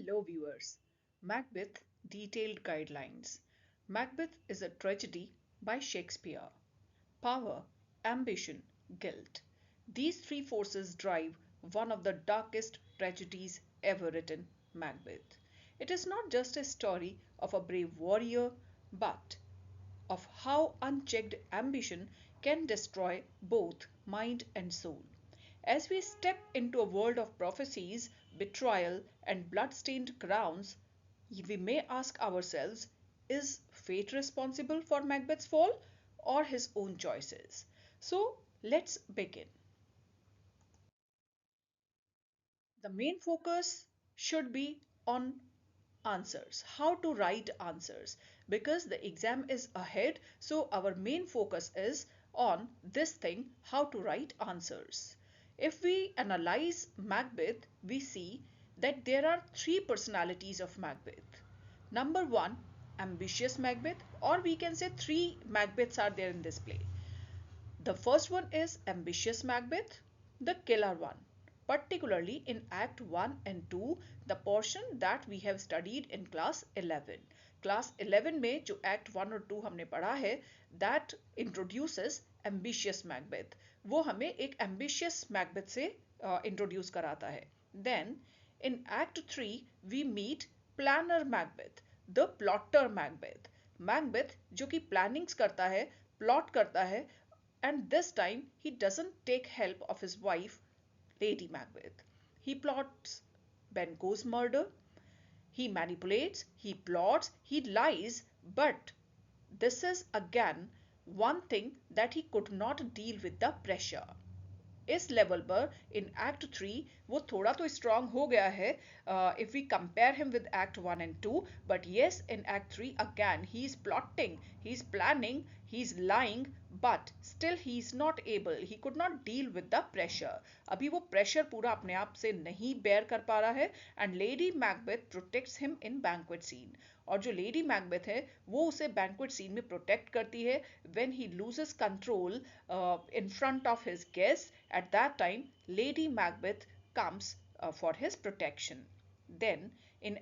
Hello, viewers. Macbeth Detailed Guidelines. Macbeth is a tragedy by Shakespeare. Power, ambition, guilt. These three forces drive one of the darkest tragedies ever written, Macbeth. It is not just a story of a brave warrior, but of how unchecked ambition can destroy both mind and soul. As we step into a world of prophecies, betrayal, and blood-stained crowns, we may ask ourselves, is fate responsible for Macbeth's fall or his own choices? So let's begin. The main focus should be on answers, how to write answers, because the exam is ahead. So our main focus is on this thing, how to write answers. If we analyze Macbeth, we see that there are three personalities of Macbeth. Number one, ambitious Macbeth, or we can say three Macbeths are there in this play. The first one is ambitious Macbeth, the killer one, particularly in Act 1 and 2, the portion that we have studied in class 11. Class 11 में जो Act 1 और 2 हमने पढ़ा है, that introduces ambitious Macbeth. वो हमें एक ambitious Macbeth से introduce कराता है. Then in Act 3 we meet planner Macbeth, the plotter Macbeth. Macbeth जो कि plannings करता है, plot करता है, and this time he doesn't take help of his wife, Lady Macbeth. He plots Banquo's murder, he manipulates, he plots, he lies, but this is again one thing that he could not deal with the pressure. इस level पर इन act 3 वो थोड़ा तो strong हो गया है if we compare him with act 1 and 2 but yes in act 3 again he is plotting he is planning he is lying but still he is not able he could not deal with the pressure अभी वो pressure पूरा अपने आप से नहीं bear कर पा रहा है and Lady Macbeth protects him in banquet scene और जो लेडी मैकबेथ है वो उसे बैंक्वेट सीन में प्रोटेक्ट करती है when he loses control in front of his guest at that time Lady Macbeth comes for his protection. Then in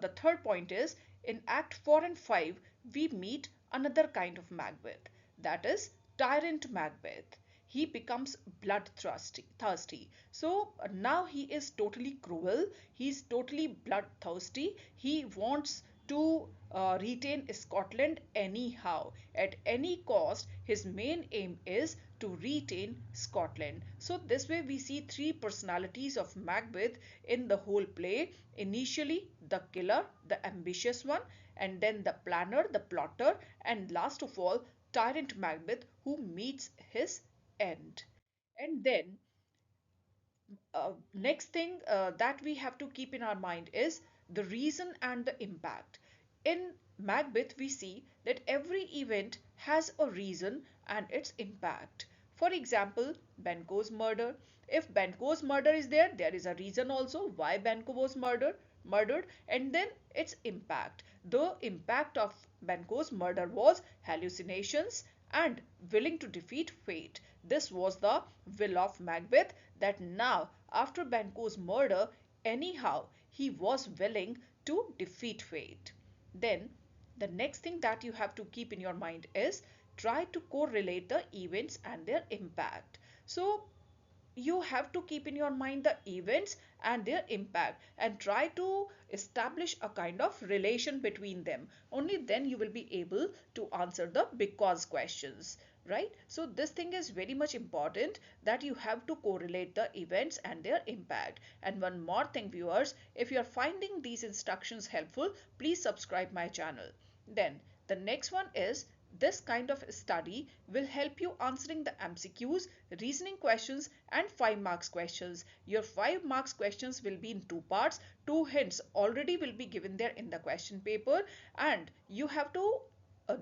the third point is in Act 4 and 5 we meet another kind of Macbeth, that is tyrant Macbeth. He becomes bloodthirsty. So now he is totally cruel, he is totally bloodthirsty, he wants to retain Scotland anyhow. At any cost, his main aim is to retain Scotland. So this way we see three personalities of Macbeth in the whole play. Initially the killer, the ambitious one, and then the planner, the plotter, and last of all tyrant Macbeth who meets his end. And then next thing that we have to keep in our mind is the reason and the impact. In Macbeth, we see that every event has a reason and its impact. For example, Banquo's murder. If Banquo's murder is there, there is a reason also why Banquo was murdered, and then its impact. The impact of Banquo's murder was hallucinations and willing to defeat fate. This was the will of Macbeth, that now after Banquo's murder, anyhow he was willing to defeat fate. Then the next thing that you have to keep in your mind is try to correlate the events and their impact. So you have to keep in your mind the events and their impact and try to establish a kind of relation between them. Only then you will be able to answer the because questions, right? So this thing is very much important, that you have to correlate the events and their impact. And one more thing, viewers, if you are finding these instructions helpful, please subscribe my channel. Then the next one is this kind of study will help you answering the MCQs, reasoning questions and 5 marks questions. Your 5 marks questions will be in two parts. Two hints already will be given there in the question paper, and you have to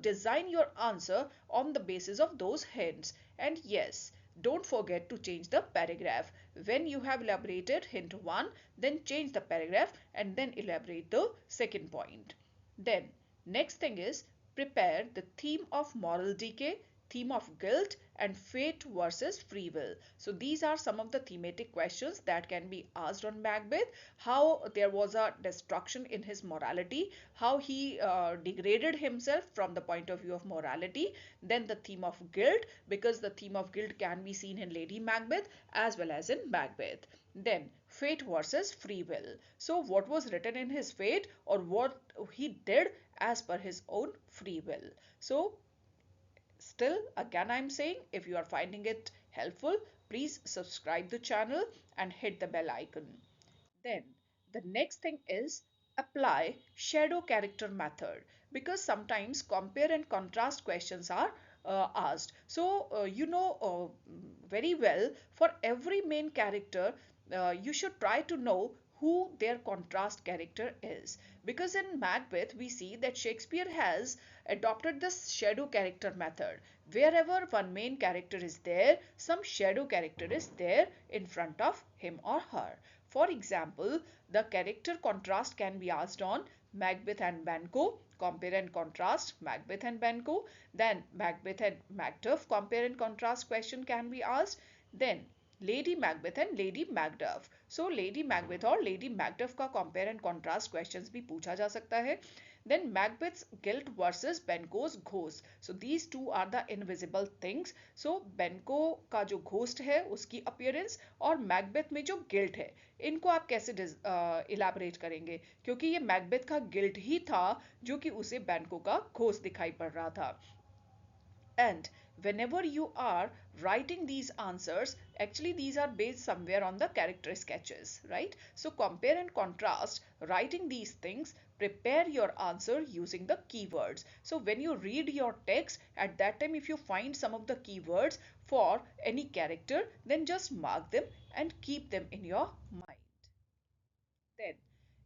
design your answer on the basis of those hints. And yes, don't forget to change the paragraph. When you have elaborated hint 1, then change the paragraph and then elaborate the second point. Then next thing is prepare the theme of moral decay, theme of guilt and fate versus free will. So these are some of the thematic questions that can be asked on Macbeth. How there was a destruction in his morality, how he degraded himself from the point of view of morality. Then the theme of guilt, because the theme of guilt can be seen in Lady Macbeth as well as in Macbeth. Then fate versus free will. So what was written in his fate, or what he did as per his own free will. So still, again, I'm saying, if you are finding it helpful, please subscribe the channel and hit the bell icon. Then the next thing is apply shadow character method, because sometimes compare and contrast questions are asked. So very well, for every main character you should try to know who their contrast character is, because in Macbeth we see that Shakespeare has adopted this shadow character method. Wherever one main character is there, some shadow character is there in front of him or her. For example, the character contrast can be asked on Macbeth and Banquo, compare and contrast Macbeth and Banquo. Then Macbeth and Macduff, compare and contrast question can be asked. Then Lady Macbeth and Lady Macduff. So Lady Macbeth और Lady Macduff का compare and contrast questions भी पूछा जा सकता है. Then Macbeth's guilt versus Banquo's ghost. So these two are the invisible things. So Banquo का जो ghost है उसकी appearance और Macbeth में जो guilt है, इनको आप कैसे इलाबरेट करेंगे, क्योंकि ये मैकबेथ का गिल्ट ही था जो कि उसे बैंको का घोष दिखाई पड़ रहा था. And whenever you are writing these answers, actually these are based somewhere on the character sketches, right? So compare and contrast, writing these things, prepare your answer using the keywords. So when you read your text, at that time if you find some of the keywords for any character, then just mark them and keep them in your mind. Then,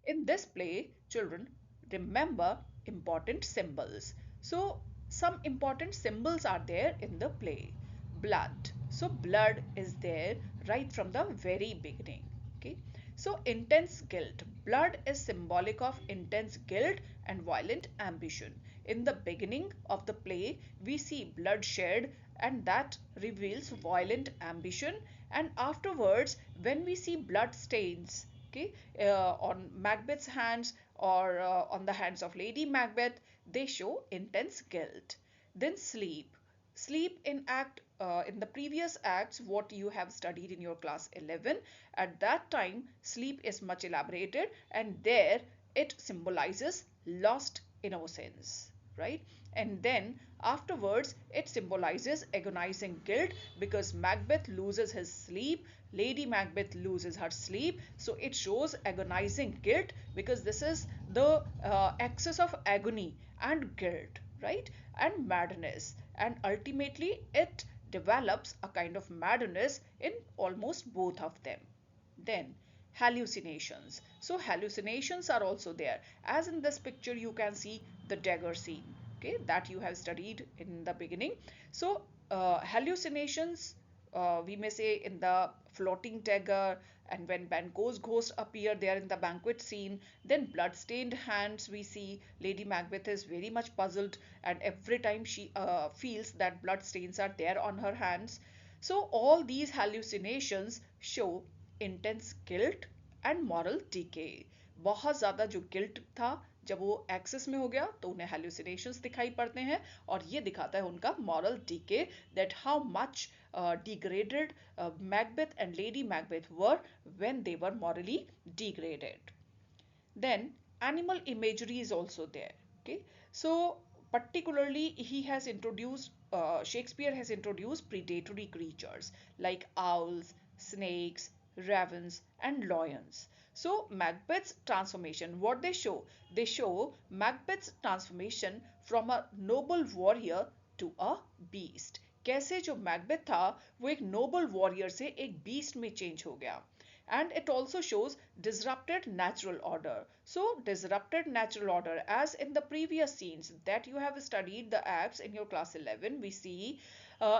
in this play, children, remember important symbols. So, some important symbols are there in the play. Blood. So, blood is there right from the very beginning. Okay. So, intense guilt. Blood is symbolic of intense guilt and violent ambition. In the beginning of the play, we see bloodshed, and that reveals violent ambition. And afterwards, when we see blood stains, okay, on Macbeth's hands or on the hands of Lady Macbeth, they show intense guilt. Then sleep. Sleep in the previous acts, what you have studied in your class 11, at that time sleep is much elaborated, and there it symbolizes lost innocence, right? And then afterwards it symbolizes agonizing guilt, because Macbeth loses his sleep, Lady Macbeth loses her sleep, so it shows agonizing guilt, because this is the excess of agony and guilt, right? And madness, and ultimately it develops a kind of madness in almost both of them. Then hallucinations. So hallucinations are also there. As in this picture, you can see the dagger scene, okay, that you have studied in the beginning. So hallucinations, we may say in the floating dagger, and when Banquo's ghost appear there in the banquet scene, then blood-stained hands we see. Lady Macbeth is very much puzzled, and every time she feels that blood stains are there on her hands. So all these hallucinations show intense guilt and moral decay. बहुत ज़्यादा जो guilt था, जब वो access में हो गया तो उन्हें हेल्यूसिनेशंस दिखाई पड़ते हैं, और ये दिखाता है उनका moral decay, that how much degraded Macbeth and Lady Macbeth were when they were morally degraded. Then animal imagery is also there. Okay, so particularly he has introduced Shakespeare has introduced predatory creatures like owls, snakes, ravens and lions. So Macbeth's transformation, what they show Macbeth's transformation from a noble warrior to a beast. कैसे जो Macbeth था वो एक Nobel warrior से एक beast में change हो गया. And it also shows disrupted natural order. So disrupted natural order, as in the previous scenes that you have studied the acts in your class 11, we see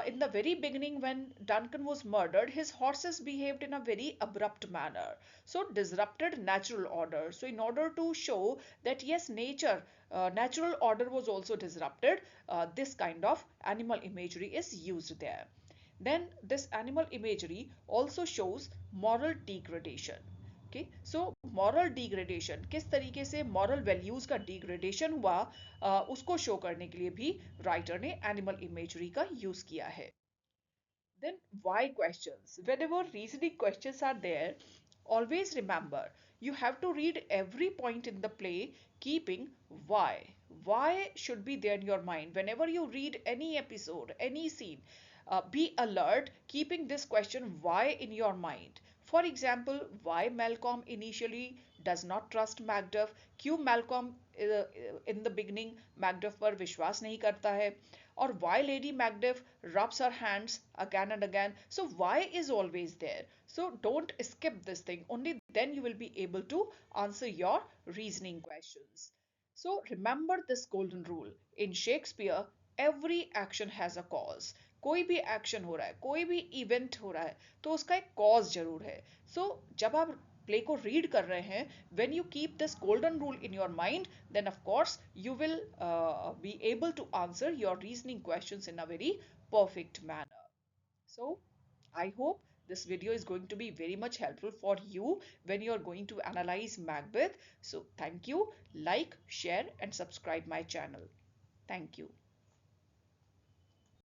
in the very beginning when Duncan was murdered, his horses behaved in a very abrupt manner. So disrupted natural order. So in order to show that yes, natural order was also disrupted, this kind of animal imagery is used there. Then this animal imagery also shows moral degradation. Okay, so moral degradation किस तरीके से moral values का degradation हुआ, उसको show करने के लिए भी writer ने animal imagery का use किया है. Then why questions? Whenever reasoning questions are there, always remember you have to read every point in the play keeping why. Why should be there in your mind. Whenever you read any episode, any scene, be alert, keeping this question why in your mind. For example, why Malcolm initially does not trust Macduff, क्यों Malcolm in the beginning Macduff पर विश्वास नहीं करता है, or why Lady Macduff rubs her hands again and again. So why is always there. So don't skip this thing. Only then you will be able to answer your reasoning questions. So remember this golden rule. In Shakespeare, every action has a cause. कोई भी action हो रहा है, कोई भी event हो रहा है, तो उसका एक कॉज जरूर है. सो जब आप प्ले को रीड कर रहे हैं, when you keep this golden rule in your mind, then of course you will be able to answer your reasoning questions in a very perfect manner. So I hope this video is going to be very much helpful for you when you are going to analyze Macbeth. So thank you. Like, share and subscribe my channel. Thank you.